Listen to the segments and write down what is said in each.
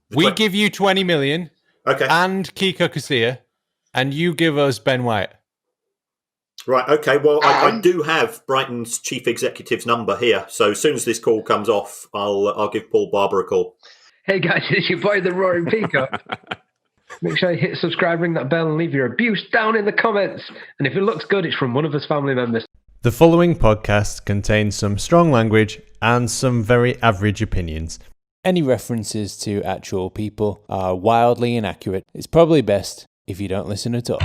We give you 20 million and Kiko Casilla, and you give us Ben White. Right, okay. Well, I do have Brighton's chief executive's number here. So as soon as this call comes off, I'll give Paul Barber a call. Hey, guys, it's your boy, the Roaring Peacock. Make sure you hit subscribe, ring that bell, and leave your abuse down in the comments. And if it looks good, it's from one of us family members. The following podcast contains some strong language and some very average opinions. Any references to actual people are wildly inaccurate. It's probably best if you don't listen at all.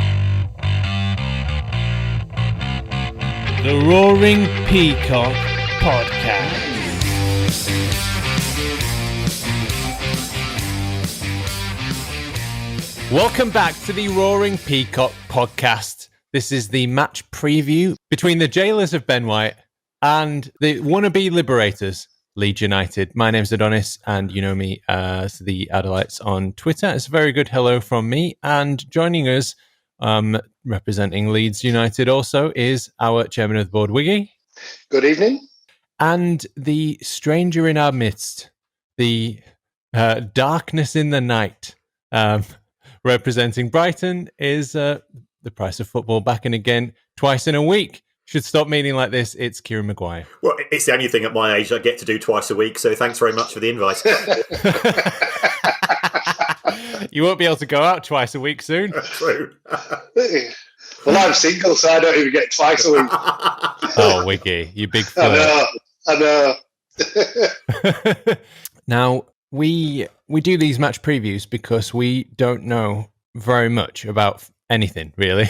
The Roaring Peacock Podcast. Welcome back to the Roaring Peacock Podcast. This is the match preview between the jailers of Ben White and the wannabe liberators, Leeds United. My name's Adonis, and you know me as the Adelites on Twitter. It's a very good hello from me. And joining us, representing Leeds United also, is our chairman of the board, Wiggy. Good evening. And the stranger in our midst, the darkness in the night, representing Brighton, is the price of football back in again twice in a week. Should stop meaning like this. It's Kieran Maguire. Well, it's the only thing at my age I get to do twice a week, so thanks very much for the invite. You won't be able to go out twice a week soon. True. Well, I'm single, so I don't even get twice a week. Oh, Wiggy, you big flirt. I know. Now, we do these match previews because we don't know very much about anything, really.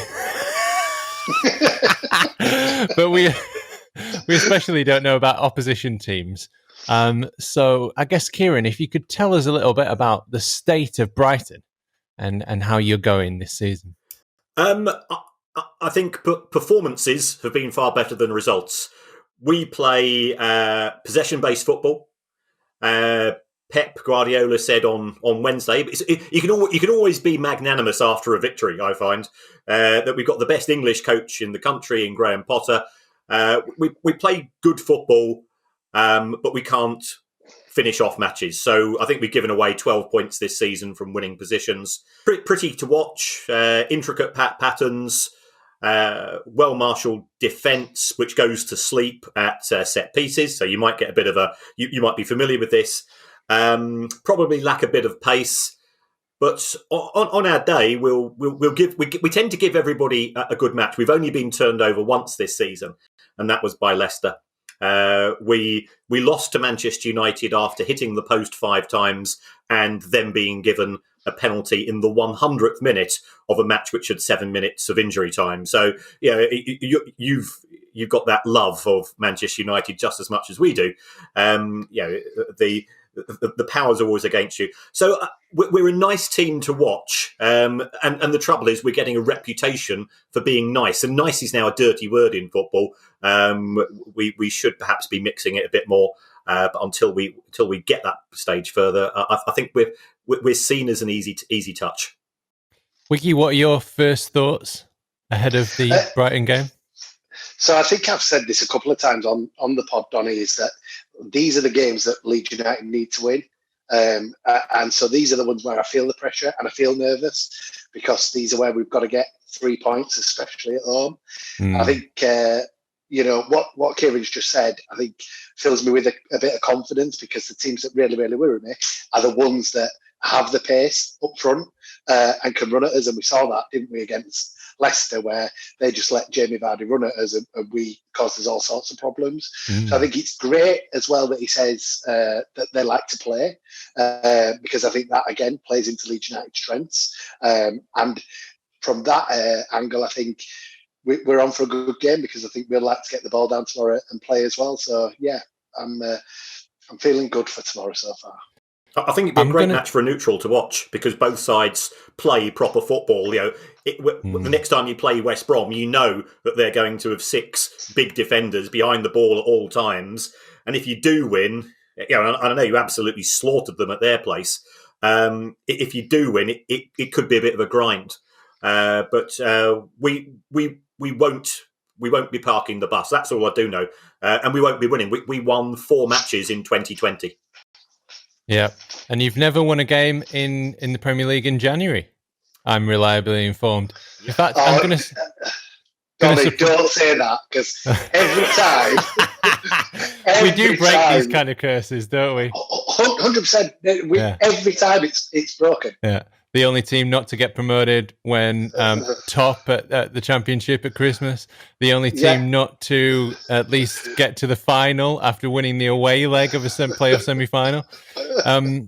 But we especially don't know about opposition teams. So I guess, Kieran, if you could tell us a little bit about the state of Brighton and how you're going this season. I think performances have been far better than results. We play possession-based football. Pep Guardiola said on Wednesday, you can always be magnanimous after a victory, I find, that we've got the best English coach in the country in Graham Potter. We play good football, but we can't finish off matches. So I think we've given away 12 points this season from winning positions. Pretty to watch, intricate patterns, well-marshalled defence, which goes to sleep at set pieces. So you might get a bit of you might be familiar with this. Probably lack a bit of pace, but on our day, we tend to give everybody a good match. We've only been turned over once this season, and that was by Leicester. We lost to Manchester United after hitting the post 5 times and then being given a penalty in the 100th minute of a match which had 7 minutes of injury time. So you've got that love of Manchester United just as much as we do. The powers are always against you. So we're a nice team to watch. And the trouble is we're getting a reputation for being nice. And nice is now a dirty word in football. We should perhaps be mixing it a bit more. But until we get that stage further, I think we're seen as an easy touch. Wiggy, what are your first thoughts ahead of the Brighton game? So I think I've said this a couple of times on the pod, Donny, is that these are the games that Leeds United need to win. And so these are the ones where I feel the pressure and I feel nervous because these are where we've got to get 3 points, especially at home. I think, what Kieran's just said, I think fills me with a bit of confidence because the teams that really, really worry me are the ones that have the pace up front and can run at us. And we saw that, didn't we, against Leicester, where they just let Jamie Vardy run at us and we caused us all sorts of problems. So I think it's great as well that he says that they like to play because I think that, again, plays into Leeds United's strengths. And from that angle, I think we're on for a good game because I think we'd like to get the ball down tomorrow and play as well. So, yeah, I'm feeling good for tomorrow so far. I think it'd be a great match for a neutral to watch because both sides play proper football. The next time you play West Brom, you know that they're going to have 6 big defenders behind the ball at all times. And if you do win, I know you absolutely slaughtered them at their place. If you do win, it could be a bit of a grind. But we won't be parking the bus. That's all I do know. And we won't be winning. We won 4 matches in 2020. Yeah, and you've never won a game in the Premier League in January. I'm reliably informed. In fact, I'm going to... Donny, don't say that, because every time... we do break these kind of curses, don't we? 100%. Every time it's broken. Yeah. The only team not to get promoted when top at the championship at Christmas. The only team not to at least get to the final after winning the away leg of a playoff semi-final. I'm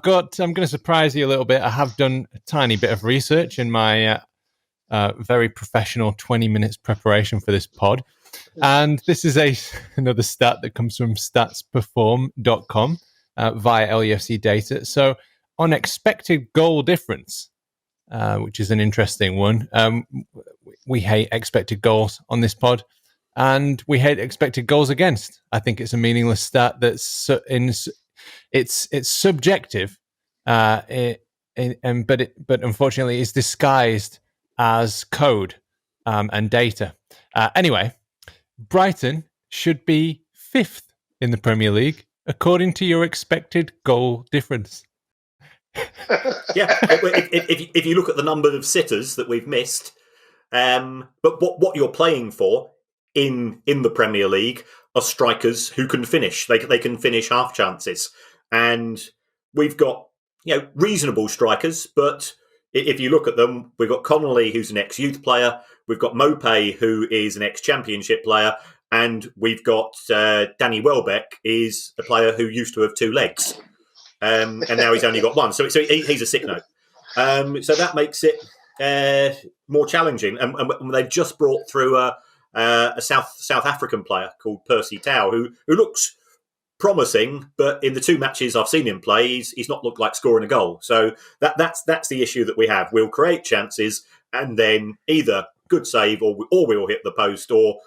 going to surprise you a little bit. I have done a tiny bit of research in my very professional 20 minutes preparation for this pod. And this is another stat that comes from statsperform.com via LUFC data. So on expected goal difference, which is an interesting one. We hate expected goals on this pod, and we hate expected goals against. I think it's a meaningless stat that's it's subjective, but unfortunately, it's disguised as code and data. Anyway, Brighton should be 5th in the Premier League according to your expected goal difference. If you look at the number of sitters that we've missed, but what you're playing for in the Premier League are strikers who can finish. They can finish half chances, and we've got reasonable strikers. But if you look at them, we've got Connolly, who's an ex-youth player. We've got Mopé, who is an ex-championship player, and we've got Danny Welbeck, is a player who used to have 2 legs. And now he's only got 1, so he's a sick note. So that makes it more challenging. And they've just brought through a South African player called Percy Tau, who looks promising, but in the 2 matches I've seen him play, he's not looked like scoring a goal. So that's the issue that we have. We'll create chances, and then either good save or we'll hit the post, or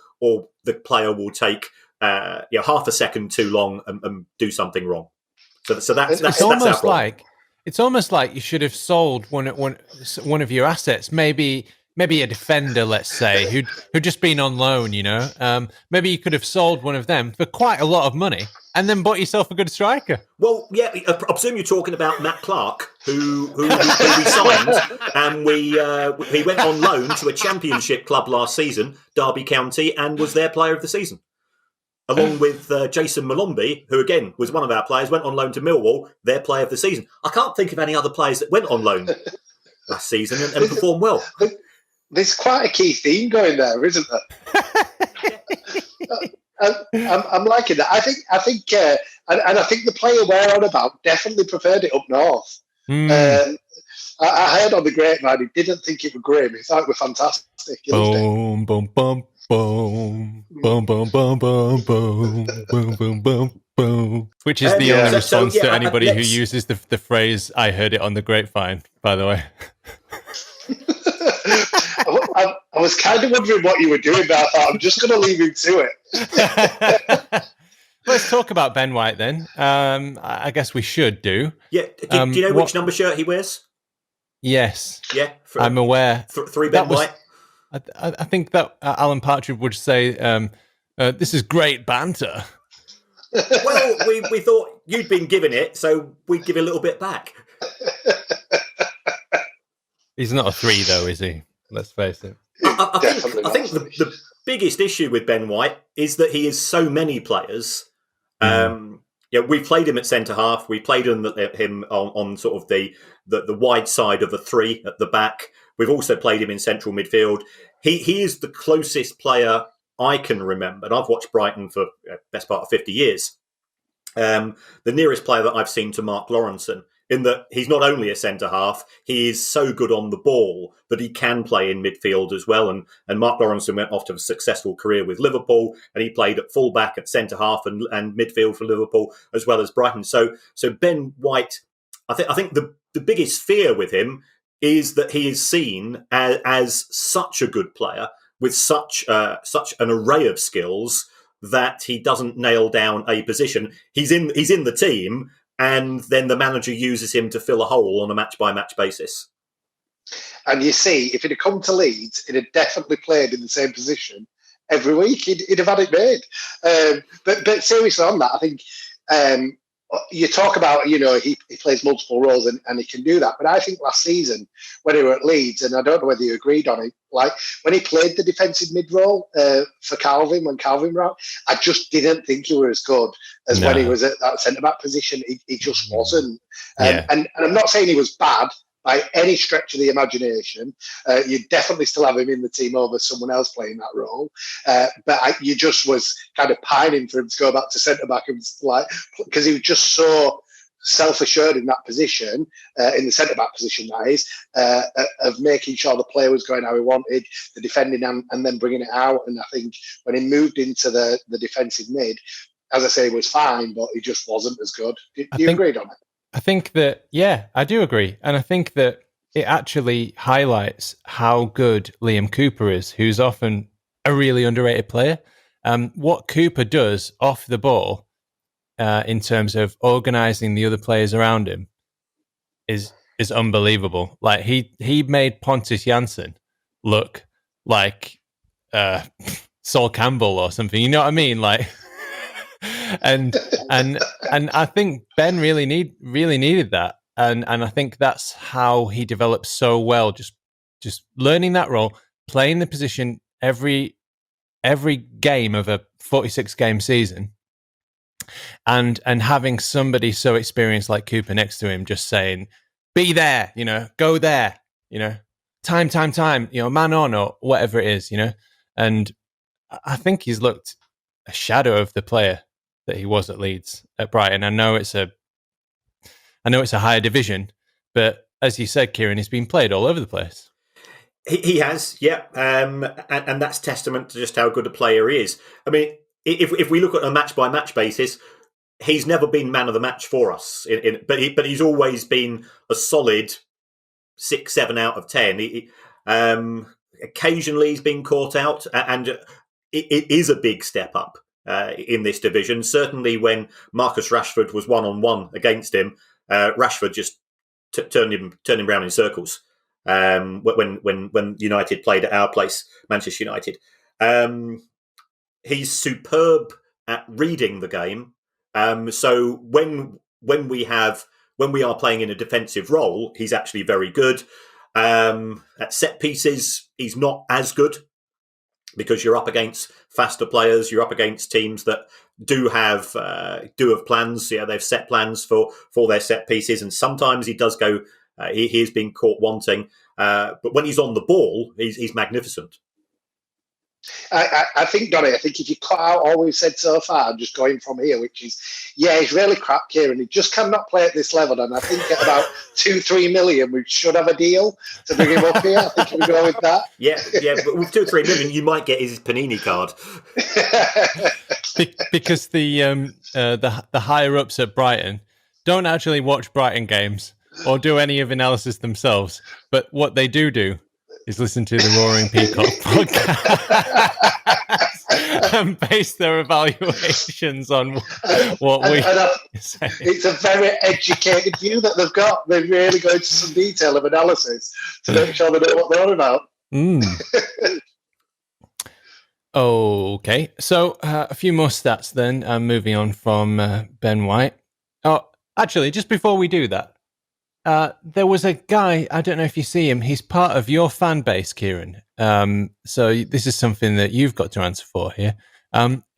the player will take half a second too long and do something wrrong. So that's almost like you should have sold one of your assets, maybe a defender, let's say, who'd just been on loan. Maybe you could have sold one of them for quite a lot of money and then bought yourself a good striker. Well, yeah, I presume you're talking about Matt Clark, who we signed, and he went on loan to a championship club last season, Derby County, and was their player of the season. Along with Jason Malombi, who again was one of our players, went on loan to Millwall, their player of the season. I can't think of any other players that went on loan last season and performed well. There's quite a key theme going there, isn't there? I'm liking that. I think, and I think the player we're on about definitely preferred it up north. I heard on the grapevine he didn't think it was grim. He thought it was fantastic. Boom, boom, boom. Boom, boom, boom, boom, boom, boom, boom, boom, boom, boom. Which is the only response to anybody who uses the phrase, I heard it on the grapevine, by the way. I was kind of wondering what you were doing, but I thought I'm just going to leave him to it. Let's talk about Ben White then. I guess we should do. Yeah. Do you know which number shirt he wears? Yes. Yeah. I'm aware. 3 Ben White. I think that Alan Partridge would say, this is great banter. Well, we thought you'd been given it, so we'd give a little bit back. He's not a 3, though, is he? Let's face it. I think the biggest issue with Ben White is that he is so many players. We've played him at centre-half. We played him on sort of the wide side of a 3 at the back. We've also played him in central midfield. He is the closest player I can remember, and I've watched Brighton for the best part of 50 years. The nearest player that I've seen to Mark Lawrenson, in that he's not only a centre-half, he is so good on the ball that he can play in midfield as well. And Mark Lawrenson went off to a successful career with Liverpool, and he played at full-back, at centre-half and midfield for Liverpool, as well as Brighton. So Ben White, I think the biggest fear with him is that he is seen as such a good player with such an array of skills that he doesn't nail down a position. He's in the team, and then the manager uses him to fill a hole on a match-by-match basis. And you see, if he'd have come to Leeds, he'd have definitely played in the same position every week. He'd have had it made. But seriously on that, I think you talk about, he plays multiple roles and he can do that. But I think last season when he were at Leeds, and I don't know whether you agreed on it, like when he played the defensive mid role for Calvin, when Calvin were out, I just didn't think he was as good as when he was at that centre-back position. He just wasn't. And I'm not saying he was bad by any stretch of the imagination. You definitely still have him in the team over someone else playing that role. But you just was kind of pining for him to go back to centre-back, and because he was just so self-assured in that position, in the centre-back position, that is, of making sure the player was going how he wanted, the defending and then bringing it out. And I think when he moved into the defensive mid, as I say, he was fine, but he just wasn't as good. Do you agree on it? I think that, yeah, I do agree. And I think that it actually highlights how good Liam Cooper is, who's often a really underrated player. What Cooper does off the ball in terms of organising the other players around him is unbelievable. Like he made Pontus Jansson look like Sol Campbell or something. You know what I mean? Like, and I think Ben really needed that, and I think that's how he developed so well. Just learning that role, playing the position every game of a 46 game season. And having somebody so experienced like Cooper next to him, just saying, "Be there, go there, time, man on or whatever it is, And I think he's looked a shadow of the player that he was at Leeds at Brighton. I know it's a higher division, but as you said, Kieran, he's been played all over the place. He has, yeah, and that's testament to just how good a player he is. I mean, if we look at a match-by-match basis, he's never been man of the match for us. But he's always been a solid 6, 7 out of 10. Occasionally he's been caught out, and it is a big step up in this division. Certainly when Marcus Rashford was 1-on-1 against him, Rashford just turned him around in circles. When United played at our place, Manchester United. He's superb at reading the game. So when we are playing in a defensive role, he's actually very good. At set pieces, he's not as good because you're up against faster players. You're up against teams that do have plans. Yeah, they've set plans for their set pieces, and sometimes he does go. He is being caught wanting, but when he's on the ball, he's magnificent. I think, Donny, if you cut out all we've said so far, just going from here, which is, he's really crap, Kieran. He just cannot play at this level. And I think at about 2-3 million, we should have a deal to bring him up here. I think we go with that. Yeah, but with 2-3 million, you might get his Panini card. Because the higher ups at Brighton don't actually watch Brighton games or do any of analysis themselves, but what they do is listen to the Roaring Peacock podcast and base their evaluations on what we say. It's a very educated view that they've got. They really go into some detail of analysis to make sure they know what they're on about. Okay, so a few more stats then, moving on from Ben White. Oh, actually, just before we do that, there was a guy, I don't know if you see him, he's part of your fan base, Kieran. So this is something that you've got to answer for here.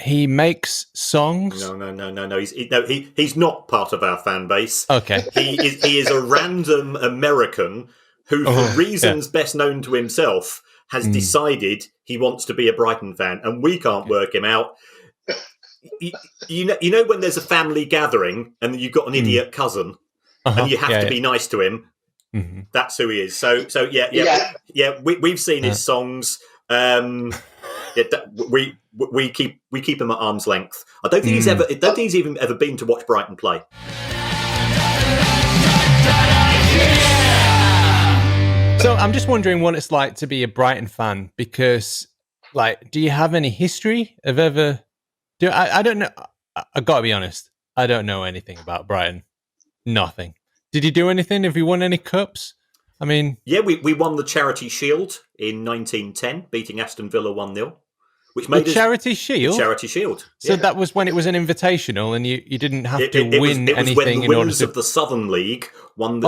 He makes songs. No. He's not part of our fan base. Okay. He is a random American who, for reasons best known to himself, has decided he wants to be a Brighton fan, and we can't work him out. You know when there's a family gathering and you've got an idiot cousin, and you have to be nice to him. Mm-hmm. That's who he is. So yeah. We've seen his songs. We keep him at arm's length. I don't think he's even ever been to watch Brighton play. So I'm just wondering what it's like to be a Brighton fan, because, do you have any history of ever? I don't know. I've got to be honest. I don't know anything about Brighton. Nothing. Did he do anything? Have you won any cups? I mean... Yeah, we won the Charity Shield in 1910, beating Aston Villa 1-0. which made Charity Shield. Charity Shield. So that was when it was an invitational, and you didn't have to win it was anything when the in order winners to. of the Southern League won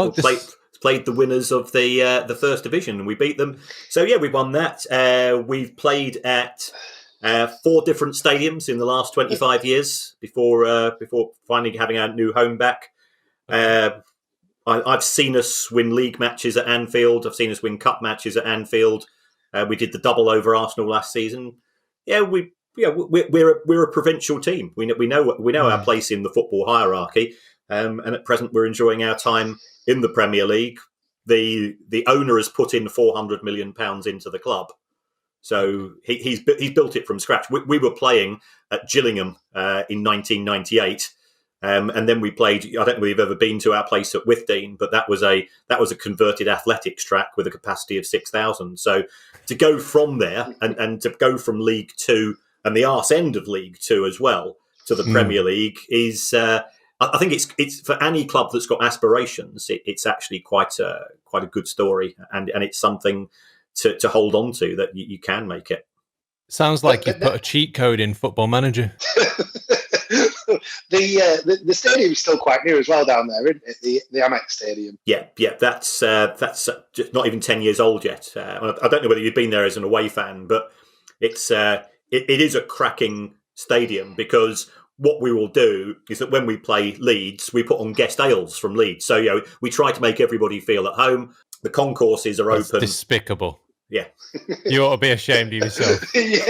played the winners of the First Division, and we beat them. So yeah, we won that. We've played at 4 different stadiums in the last 25 years before finally having our new home back. I've seen us win league matches at Anfield. I've seen us win cup matches at Anfield. We did the double over Arsenal last season. Yeah, we're a provincial team. We know our place in the football hierarchy, and at present we're enjoying our time in the Premier League. The owner has put in £400 million into the club, so he's built it from scratch. We were playing at Gillingham in 1998. And then we played. I don't know if you've ever been to our place at Withdean, but that was a converted athletics track with a capacity of 6,000. So to go from there and to go from League Two and the arse end of League Two as well to the Premier League is, I think it's for any club that's got aspirations. It's actually quite a good story, and it's something to hold on to that you can make it. Sounds like you put a cheat code in Football Manager. The stadium is still quite new as well down there, isn't it? The Amex Stadium. Yeah. That's just not even 10 years old yet. I don't know whether you've been there as an away fan, but it is a cracking stadium, because what we will do is that when we play Leeds, we put on guest ales from Leeds. So we try to make everybody feel at home. The concourses are open. Despicable. Yeah. You ought to be ashamed of yourself. We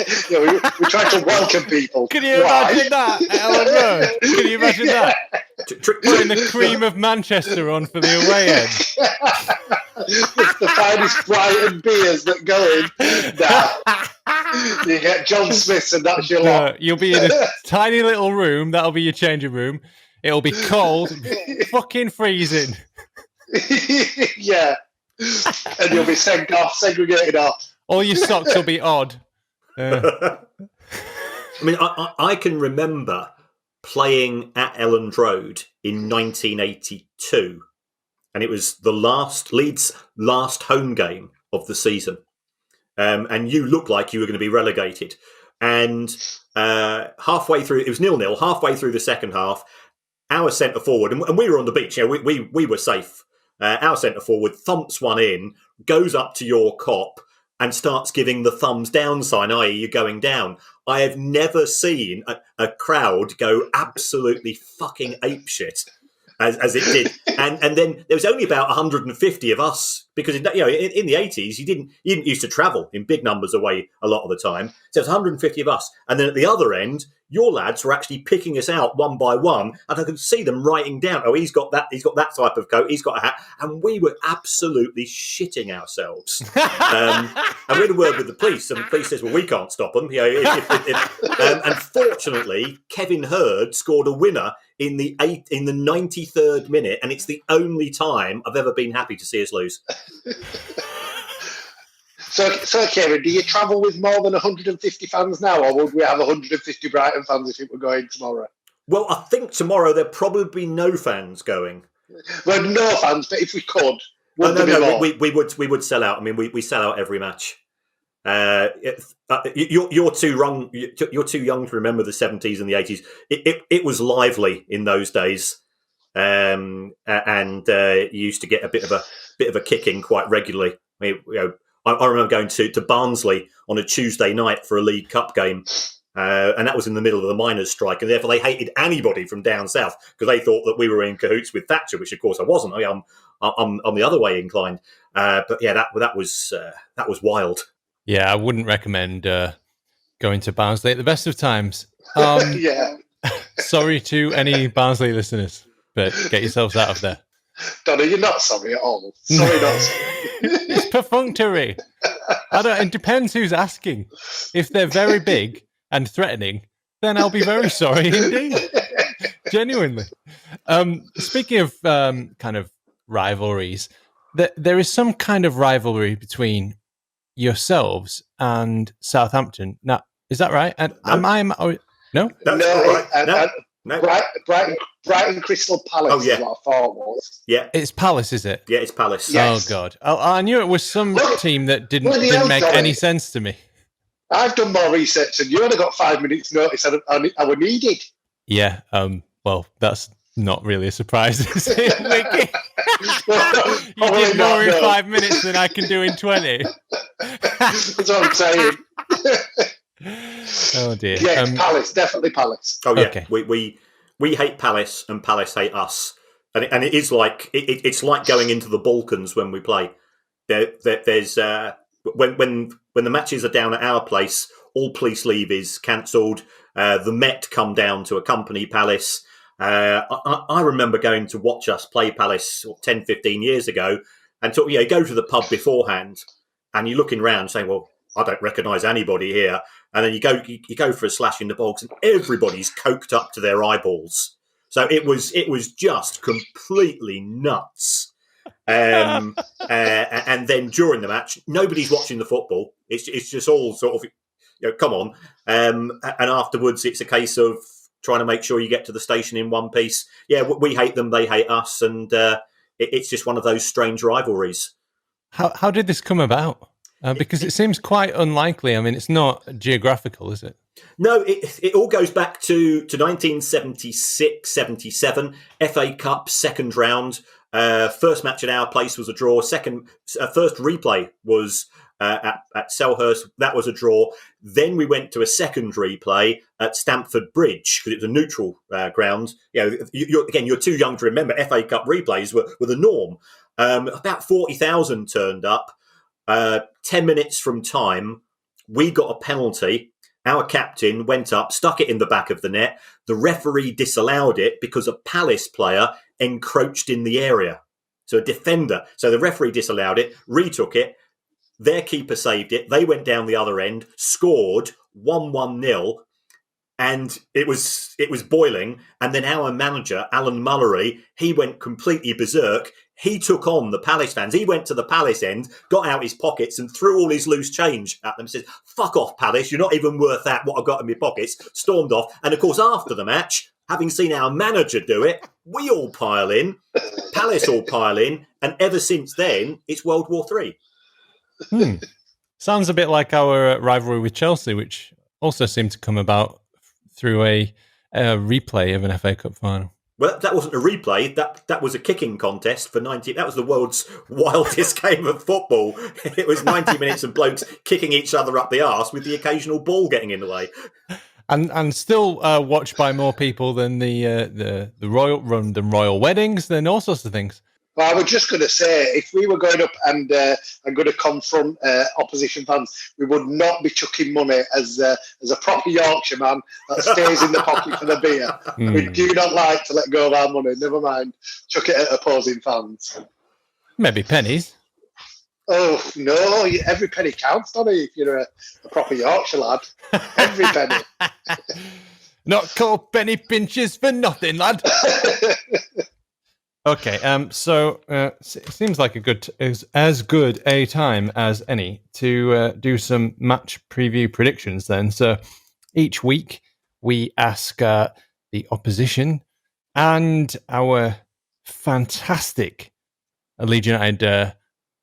try to welcome people. Can you imagine that at Elland Road? Can you imagine that? Putting the cream of Manchester on for the away end. It's the finest Brighton beers that go in. You get John Smith's and that's your lot. You'll be in a tiny little room. That'll be your changing room. It'll be cold, fucking freezing. Yeah. And you'll be segregated off. All your socks will be odd. I mean, I can remember playing at Elland Road in 1982, and it was the Leeds' last home game of the season. And you looked like you were going to be relegated. And halfway through, it was 0-0. Halfway through the second half, our centre forward, and we were on the beach. We were safe. Our centre forward thumps one in, goes up to your cop, and starts giving the thumbs down sign, i.e. you're going down. I have never seen a crowd go absolutely fucking apeshit as it did. And then there was only about 150 of us, because in the 80s you didn't used to travel in big numbers away a lot of the time. So it was 150 of us. And then at the other end, your lads were actually picking us out one by one, and I could see them writing down, oh, he's got that type of coat, he's got a hat, and we were absolutely shitting ourselves. And we had a word with the police, and the police says, well, we can't stop them. And fortunately, Kevin Hurd scored a winner in the 93rd minute, and it's the only time I've ever been happy to see us lose. So, Kieran, do you travel with more than 150 fans now, or would we have 150 Brighton fans if it were going tomorrow? Well, I think tomorrow there'll probably be no fans going. Well, no fans, but if we could, we would sell out. I mean, we sell out every match. You're too young. You're too young to remember the 70s and the 80s. It was lively in those days, and you used to get a bit of a kicking quite regularly. I remember going to Barnsley on a Tuesday night for a League Cup game, and that was in the middle of the miners' strike, and therefore they hated anybody from down south because they thought that we were in cahoots with Thatcher, which of course I wasn't. I'm the other way inclined, but yeah, that was wild. Yeah, I wouldn't recommend going to Barnsley at the best of times. Yeah. Sorry to any Barnsley listeners, but get yourselves out of there. Donna, you're not sorry at all. Sorry, not sorry. It's perfunctory. It depends who's asking. If they're very big and threatening, then I'll be very sorry indeed. Genuinely. Speaking of kind of rivalries, there is some kind of rivalry between yourselves and Southampton. Now, is that right? And no? No. Brighton Crystal Palace is what I thought was. Yeah. It's Palace, is it? Yeah, it's Palace. Yes. Oh, God. I knew it was some team that didn't make any sense to me. I've done more research than you. Only got 5 minutes notice. I were needed. Yeah. Well, that's not really a surprise, is it, Wiggy? You did more in 5 minutes than I can do in 20. That's what I'm saying. Oh dear. Yeah, Palace, definitely Palace. Oh yeah, Okay. We hate Palace and Palace hate us, and it is like it's like going into the Balkans when we play. There's when the matches are down at our place, all police leave is cancelled. The Met come down to accompany Palace. I remember going to watch us play Palace 10, 15 years ago, and you go to the pub beforehand, and you're looking around saying, well, I don't recognise anybody here. And then you go for a slash in the bogs, and everybody's coked up to their eyeballs. So it was just completely nuts. And then during the match, nobody's watching the football. It's just all sort of, come on. And afterwards, it's a case of trying to make sure you get to the station in one piece. Yeah, we hate them, they hate us, and it's just one of those strange rivalries. How did this come about? Because it seems quite unlikely. I mean, it's not geographical, is it? No, it all goes back to 1976, 77, FA Cup, second round. First match at our place was a draw. First replay was at Selhurst. That was a draw. Then we went to a second replay at Stamford Bridge because it was a neutral ground. You're too young to remember. FA Cup replays were the norm. About 40,000 turned up. 10 minutes from time, we got a penalty. Our captain went up, stuck it in the back of the net. The referee disallowed it because a Palace player encroached in the area. So a defender. So the referee disallowed it, retook it. Their keeper saved it. They went down the other end, scored 1-1-0. And it was boiling. And then our manager, Alan Mullery, he went completely berserk. He took on the Palace fans. He went to the Palace end, got out his pockets and threw all his loose change at them. Said, fuck off, Palace. You're not even worth that, what I've got in my pockets. Stormed off. And, of course, after the match, having seen our manager do it, we all pile in. Palace all pile in. And ever since then, it's World War III. Sounds a bit like our rivalry with Chelsea, which also seemed to come about through a replay of an FA Cup final. Well, that wasn't a replay. That was a kicking contest for 90. That was the world's wildest game of football. It was 90 minutes of blokes kicking each other up the arse with the occasional ball getting in the way. And still watched by more people than the royal weddings, than all sorts of things. Well, I was just going to say, if we were going up and going to confront opposition fans, we would not be chucking money as a proper Yorkshireman that stays in the pocket for the beer. We do not like to let go of our money. Never mind, chuck it at opposing fans. Maybe pennies. Oh, no, every penny counts, don't it, if you're a proper Yorkshire lad. Every penny. Not called penny pinches for nothing, lad. Okay, so it seems like as good a time as any to do some match preview predictions then. So each week we ask the opposition and our fantastic Leeds United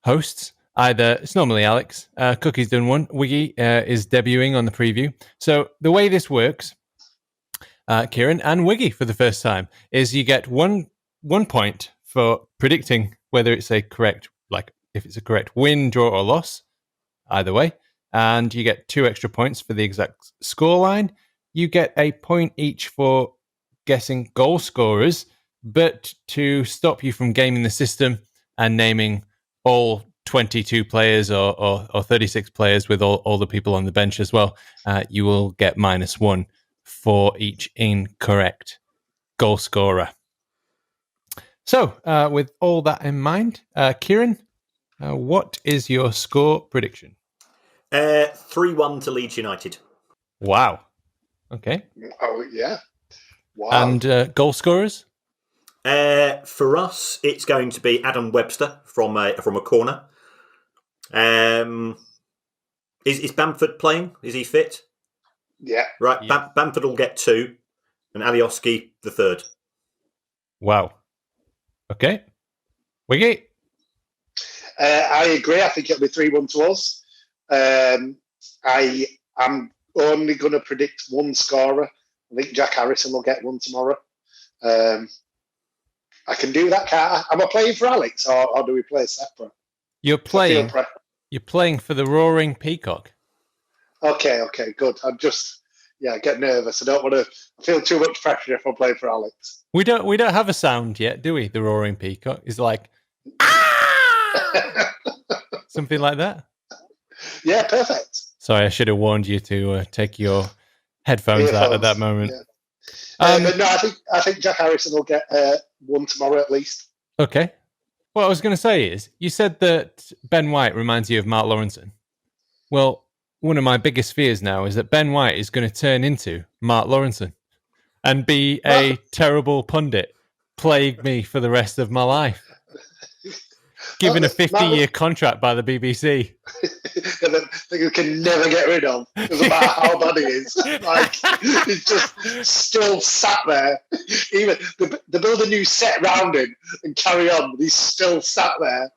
hosts. Either it's normally Alex, Cookie's done one, Wiggy is debuting on the preview. So the way this works, Kieran and Wiggy for the first time, is you get one point for predicting whether it's a correct, like if it's a correct win, draw, or loss, either way. And you get 2 extra points for the exact scoreline. You get a point each for guessing goal scorers, but to stop you from gaming the system and naming all 22 players or 36 players with all the people on the bench as well, you will get -1 for each incorrect goal scorer. So, with all that in mind, Kieran, what is your score prediction? 3-1 to Leeds United. Wow. Okay. Oh, yeah. Wow. And goal scorers? For us, it's going to be Adam Webster from a corner. Is Bamford playing? Is he fit? Yeah. Right. Yeah. Bamford will get 2, and Alioski the 3rd. Wow. Okay. Wiggy? I agree. I think it'll be 3-1 to us. I I'm only going to predict one scorer. I think Jack Harrison will get one tomorrow. I can do that, can't I? Am I playing for Alex, or do we play separate? You're playing for the Roaring Peacock. Okay, good. I'm just get nervous. I don't want to feel too much pressure if I play for Alex. We don't have a sound yet, do we? The Roaring Peacock is like something like that. Yeah, perfect. Sorry, I should have warned you to take your headphones out at that moment. Yeah. But no, I think Jack Harrison will get one tomorrow at least. Okay. What I was going to say is, you said that Ben White reminds you of Mark Lawrenson. Well, one of my biggest fears now is that Ben White is going to turn into Mark Lawrenson and be a terrible pundit, plague me for the rest of my life. Given a 50-year contract by the BBC. That you can never get rid of, because no matter how bad he is. Like, he's just still sat there. Even they build a new set around him and carry on, but he's still sat there.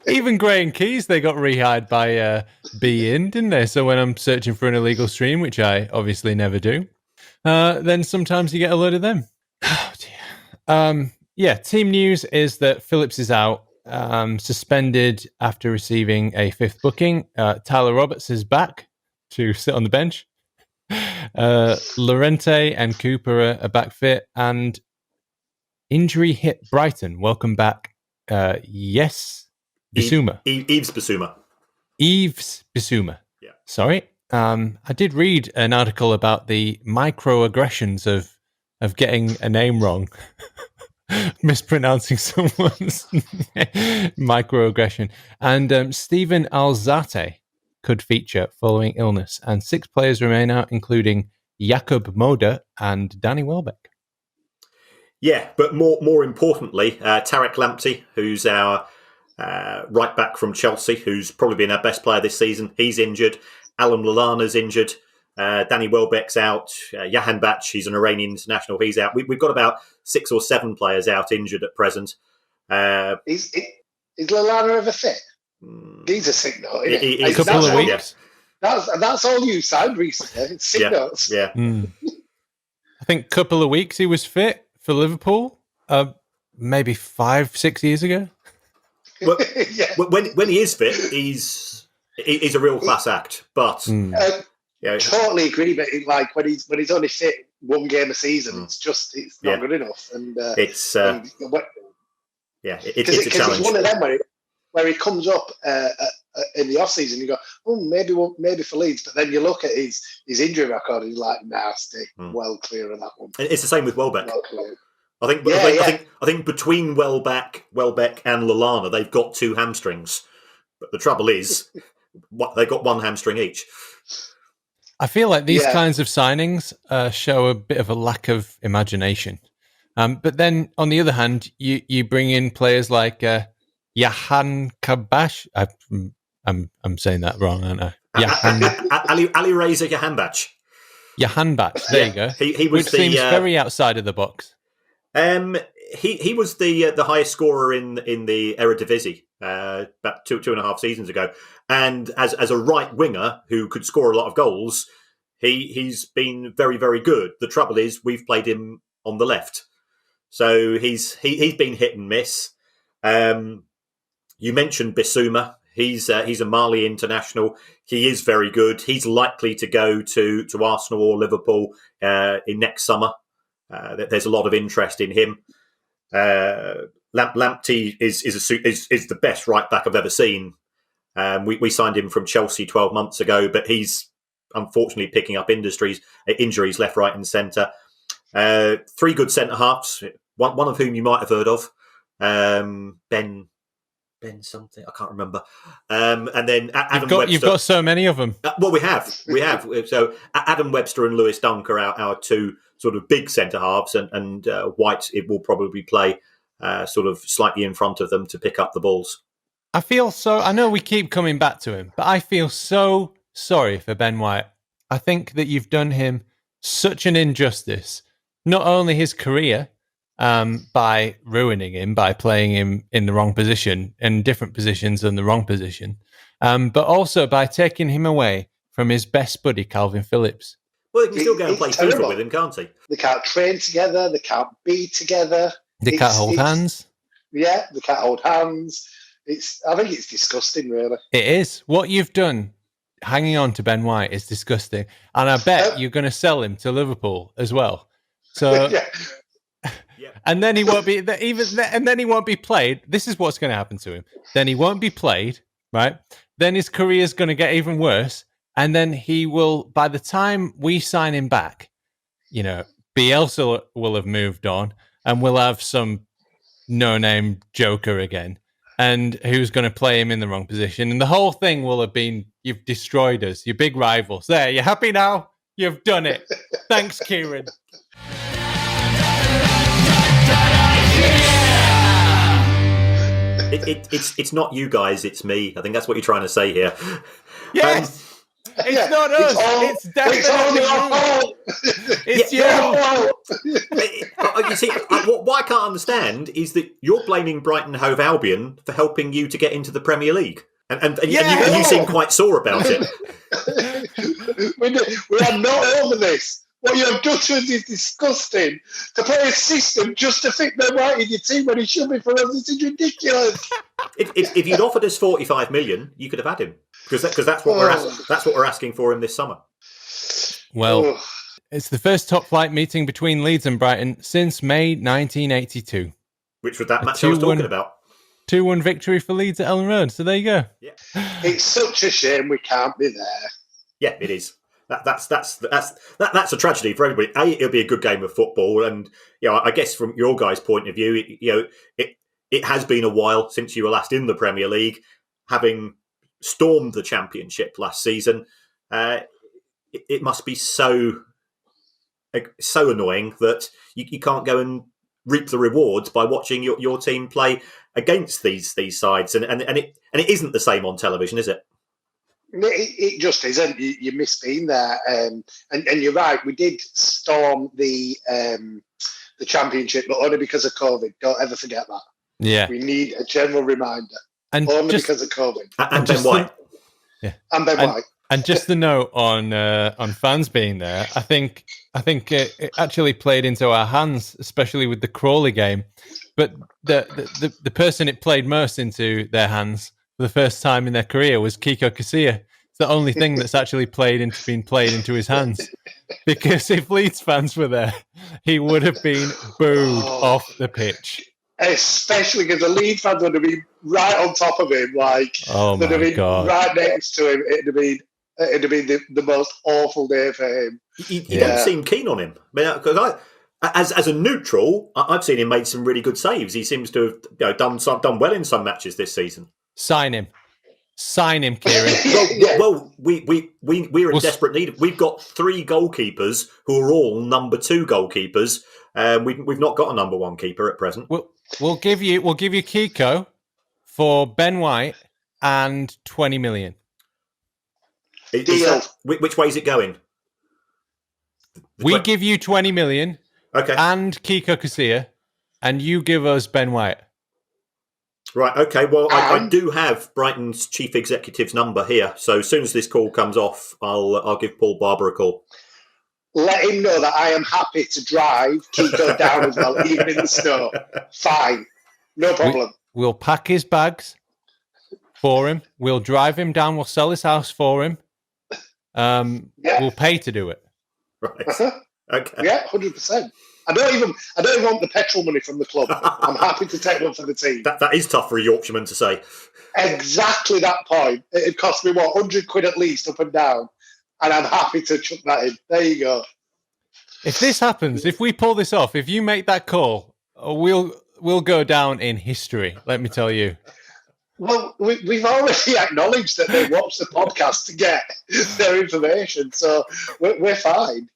Even Graham Keys, they got rehired by beIN, didn't they? So when I'm searching for an illegal stream, which I obviously never do, then sometimes you get a load of them. Oh, dear. Team news is that Phillips is out. Suspended after receiving a fifth booking. Tyler Roberts is back to sit on the bench. Llorente and Cooper are back fit, and injury hit Brighton. Welcome back. Yes, Bissouma. Yves Bissouma. Yves Bissouma. Yeah. Sorry. I did read an article about the microaggressions of getting a name wrong. Mispronouncing someone's microaggression. And Stephen Alzate could feature following illness. And 6 players remain out, including Jakub Moder and Danny Welbeck. Yeah, but more importantly, Tarek Lamptey, who's our right back from Chelsea, who's probably been our best player this season. He's injured. Alan Lallana's injured. Danny Welbeck's out. Jahan Bach, he's an Iranian international. He's out. We've got about 6 or 7 players out injured at present. Is Lallana ever fit? He's a sick note. A couple of weeks. That's all you signed recently. It's sick notes. Yeah. I think a couple of weeks he was fit for Liverpool. Maybe 5-6 years ago. Well, when he is fit, he's a real class act. But totally agree. But like when he's only fit one game a season, it's not good enough. And it's a challenge. It's one of them where he comes up in the off season. You go, maybe for Leeds, but then you look at his injury record, and he's like nasty. Well clear of that one. It's the same with Welbeck. I think between Welbeck and Lallana, they've got 2 hamstrings. But the trouble is, they've got 1 hamstring each. I feel like these kinds of signings show a bit of a lack of imagination. But then, on the other hand, you bring in players like Jahan Kabash. I'm saying that wrong, aren't I? Ali Reza Jahanbach. Jahanbach, there you go. He was which seems very outside of the box. He was the highest scorer in the Eredivisie about 2.5 seasons ago, and as a right winger who could score a lot of goals, he's been very, very good. The trouble is we've played him on the left, so he's been hit and miss. You mentioned Bissouma. He's a Mali international. He is very good. He's likely to go to Arsenal or Liverpool in next summer. There's a lot of interest in him. Lamptey is the best right back I've ever seen. We signed him from Chelsea 12 months ago, but he's unfortunately picking up injuries left, right, and centre. 3 good centre halves, one of whom you might have heard of, Ben something, I can't remember. And then Adam Webster. You've got so many of them. Well, we have. So Adam Webster and Lewis Dunk are our 2 sort of big centre halves, and White, it will probably play sort of slightly in front of them to pick up the balls. I know we keep coming back to him, but I feel so sorry for Ben White. I think that you've done him such an injustice, not only his career, by ruining him, by playing him in the wrong position, in different positions than the wrong position, but also by taking him away from his best buddy, Calvin Phillips. Well, they can still go and play terrible. FIFA with him, can't he? They can't train together. They can't be together. They can't hold hands. Yeah, they can't hold hands. I think it's disgusting, really. It is. What you've done, hanging on to Ben White, is disgusting. And I bet you're going to sell him to Liverpool as well. So, and then he won't be and then he won't be played. This is what's going to happen to him. Then he won't be played, right? Then his career's going to get even worse. And then he will, by the time we sign him back, Bielsa will have moved on and we'll have some no-name joker again. And who's going to play him in the wrong position. And the whole thing will have been, you've destroyed us, your big rivals. There, you happy now? You've done it. Thanks, Kieran. It's not you guys, it's me. I think that's what you're trying to say here. Yes! It's not us. It's definitely it's you. You see, what I can't understand is that you're blaming Brighton and Hove Albion for helping you to get into the Premier League. And you seem quite sore about it. We are not over this. What you have done to us is disgusting. To play a system just to fit Ben White in your team when he should be for us, this is ridiculous. If you'd offered us 45 million, you could have had him because that's what we're asking for him this summer. Well, it's the first top flight meeting between Leeds and Brighton since May 1982. Which was that match I was talking about. 2-1 victory for Leeds at Elland Road. So there you go. Yeah. It's such a shame we can't be there. Yeah, it is. That's a tragedy for everybody. It'll be a good game of football, and I guess from your guys' point of view, it has been a while since you were last in the Premier League, having stormed the Championship last season. It must be so annoying that you can't go and reap the rewards by watching your team play against these sides, and it isn't the same on television, is it? It just isn't. You miss being there, and you're right. We did storm the Championship, but only because of COVID. Don't ever forget that. Yeah, we need a general reminder, and only because of COVID. And Ben White. And Ben White. And just the note on fans being there, I think it actually played into our hands, especially with the Crawley game. But the person it played most into their hands for the first time in their career was Kiko Casilla. It's the only thing that's actually been played into his hands. Because if Leeds fans were there, he would have been booed off the pitch. Especially because the Leeds fans would have been right on top of him, they'd have been right next to him. It'd have been the most awful day for him. You don't seem keen on him. Because as a neutral, I've seen him made some really good saves. He seems to have done well in some matches this season. Sign him, Kieran. Well, we're in desperate need. We've got 3 goalkeepers who are all number 2 goalkeepers. We've not got a number 1 keeper at present. We'll give you Kiko for Ben White and 20 million. Which way is it going? We give you 20 million, okay, and Kiko Casilla, and you give us Ben White. Right, okay. Well, I do have Brighton's chief executive's number here, so as soon as this call comes off, I'll give Paul Barber a call. Let him know that I am happy to drive Kiko down as well, even in the snow. Fine, no problem. We'll pack his bags for him. We'll drive him down. We'll sell his house for him. We'll pay to do it. Right. Okay. Yeah, 100%. I don't even want the petrol money from the club. I'm happy to take one for the team. That is tough for a Yorkshireman to say. Exactly that point. It cost me, £100 at least up and down. And I'm happy to chuck that in. There you go. If this happens, if we pull this off, if you make that call, we'll go down in history, let me tell you. Well, we've already acknowledged that they watch the podcast to get their information, so we're fine.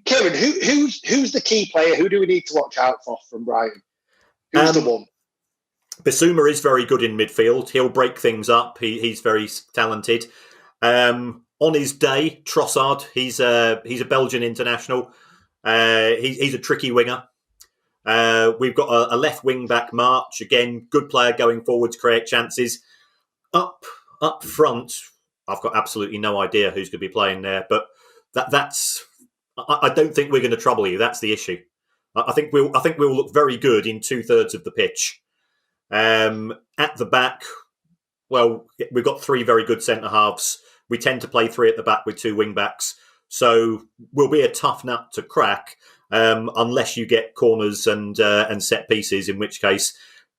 Kieran, who's the key player? Who do we need to watch out for from Brighton? Who's the one? Bissouma is very good in midfield. He'll break things up. He's very talented. On his day, Trossard, he's a Belgian international. He's a tricky winger. We've got a left wing back, March, again, good player going forward to create chances. Up front, I've got absolutely no idea who's going to be playing there. But that's. I don't think we're going to trouble you. That's the issue. I think we'll look very good in 2/3 of the pitch. At the back, well, we've got 3 very good centre halves. We tend to play 3 at the back with 2 wing backs, so we'll be a tough nut to crack unless you get corners and set pieces, in which case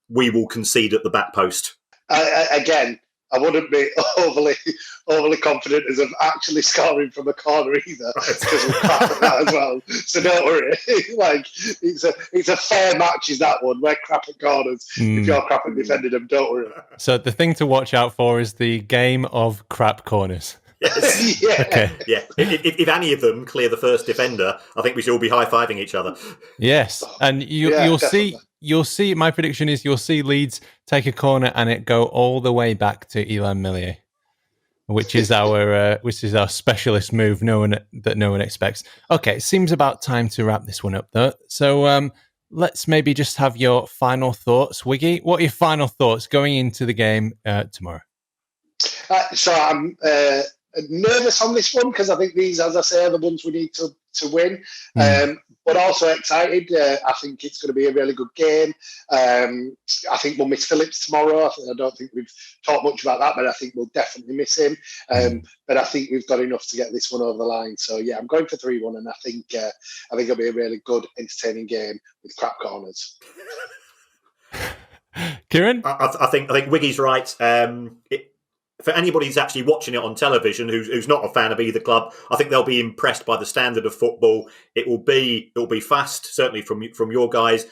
we will concede at the back post. Again, I wouldn't be overly confident as of actually scoring from a corner either, because we're crap at that as well. So don't worry. Like it's a fair match, is that one? We're crap at corners. If you're crap at defending them, don't worry. So the thing to watch out for is the game of crap corners. Yes. Yeah. Okay. Yeah. If any of them clear the first defender, I think we should all be high-fiving each other. Yes, and you'll see. You'll see. My prediction is you'll see Leeds take a corner and it go all the way back to Elland Road, which is our specialist move. No one expects. Okay, it seems about time to wrap this one up, though. So let's maybe just have your final thoughts, Wiggy. What are your final thoughts going into the game tomorrow? So I'm nervous on this one because I think these, as I say, are the ones we need to win. But also excited. I think it's going to be a really good game. I think we'll miss Phillips tomorrow. I don't think we've talked much about that, but I think we'll definitely miss him. But I think we've got enough to get this one over the line. So yeah, I'm going for 3-1, and I think it'll be a really good, entertaining game with crap corners. Kieran? I think Wiggy's right. For anybody who's actually watching it on television, who's not a fan of either club, I think they'll be impressed by the standard of football. It will be fast, certainly from your guys.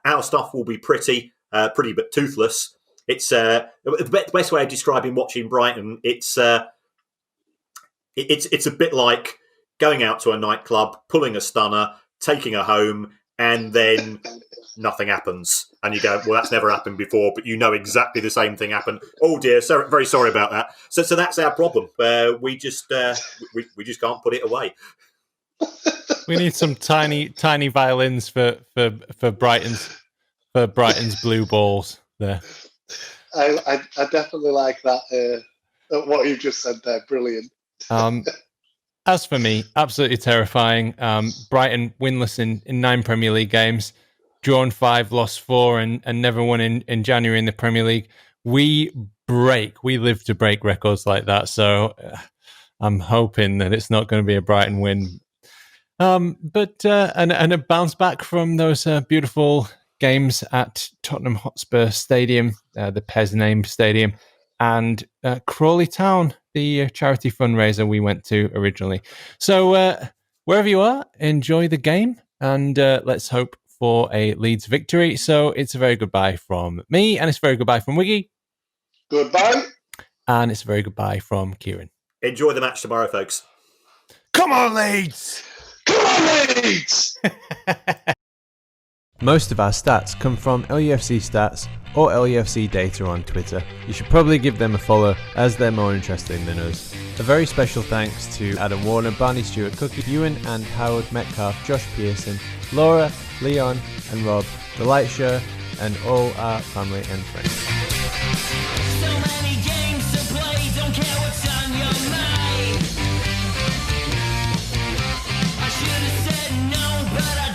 Our stuff will be pretty but toothless. It's the best way of describing watching Brighton. It's a bit like going out to a nightclub, pulling a stunner, taking her home, and then nothing happens. And you go, well, that's never happened before, but you know exactly the same thing happened. Oh dear, so very sorry about that. So that's our problem. We just can't put it away. We need some tiny violins for Brighton's blue balls there. I definitely like that. What you've just said there, brilliant. As for me, absolutely terrifying. Brighton winless in 9 Premier League games, drawn 5, lost 4, and never won in January in the Premier League. We live to break records like that. So I'm hoping that it's not going to be a Brighton win. But a bounce back from those beautiful games at Tottenham Hotspur Stadium, the Pez named stadium, and Crawley Town, the charity fundraiser we went to originally. So wherever you are, enjoy the game, and let's hope for a Leeds victory. So it's a very goodbye from me, and it's a very goodbye from Wiggy. Goodbye. And it's a very goodbye from Kieran. Enjoy the match tomorrow, folks. Come on, Leeds! Come on, Leeds! Most of our stats come from LUFC Stats or LUFC Data on Twitter. You should probably give them a follow, as they're more interesting than us. A very special thanks to Adam Warner, Barney Stuart, Cookie, Ewan and Howard Metcalf, Josh Pearson, Laura, Leon and Rob, The Light Show, and all our family and friends. So many games to play, don't care what's on your mind. I should have said no, but I